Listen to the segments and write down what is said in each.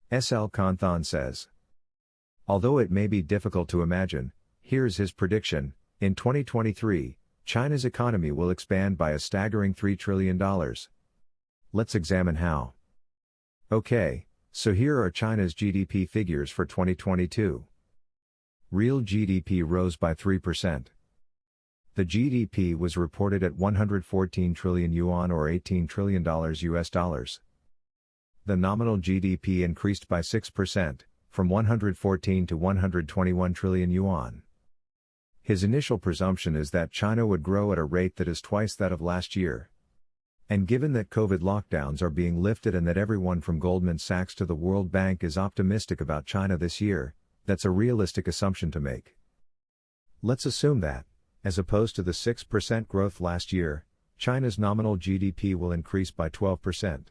S.L. Kanthan says. Although it may be difficult to imagine, here's his prediction: in 2023, China's economy will expand by a staggering $3 trillion. Let's examine how. Okay, so here are China's GDP figures for 2022. Real GDP rose by 3%. The GDP was reported at 114 trillion yuan or $18 trillion US dollars. The nominal GDP increased by 6%, from 114 to 121 trillion yuan. His initial presumption is that China would grow at a rate that is twice that of last year. And given that COVID lockdowns are being lifted and that everyone from Goldman Sachs to the World Bank is optimistic about China this year, that's a realistic assumption to make. Let's assume that, as opposed to the 6% growth last year, China's nominal GDP will increase by 12%.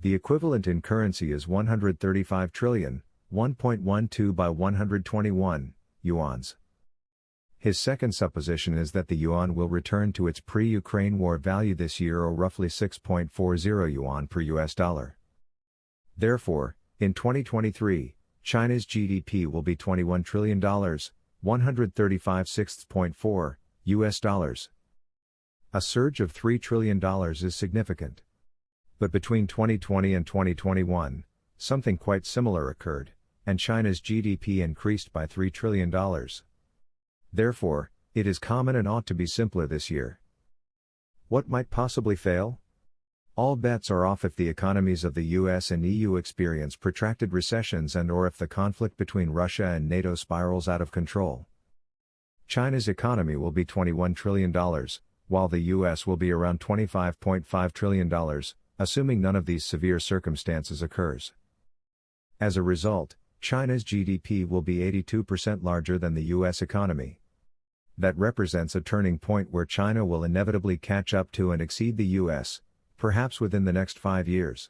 The equivalent in currency is 135 trillion, 1.12 by 121, yuans. His second supposition is that the yuan will return to its pre-Ukraine war value this year, or roughly 6.40 yuan per US dollar. Therefore, in 2023, China's GDP will be $21 trillion, 135.4 US dollars. A surge of $3 trillion is significant. But between 2020 and 2021, something quite similar occurred, and China's GDP increased by $3 trillion. Therefore, it is common and ought to be simpler this year. What might possibly fail? All bets are off if the economies of the US and EU experience protracted recessions and/or if the conflict between Russia and NATO spirals out of control. China's economy will be $21 trillion, while the US will be around $25.5 trillion, assuming none of these severe circumstances occurs. As a result, China's GDP will be 82% larger than the US economy. That represents a turning point where China will inevitably catch up to and exceed the US, perhaps within the next 5 years.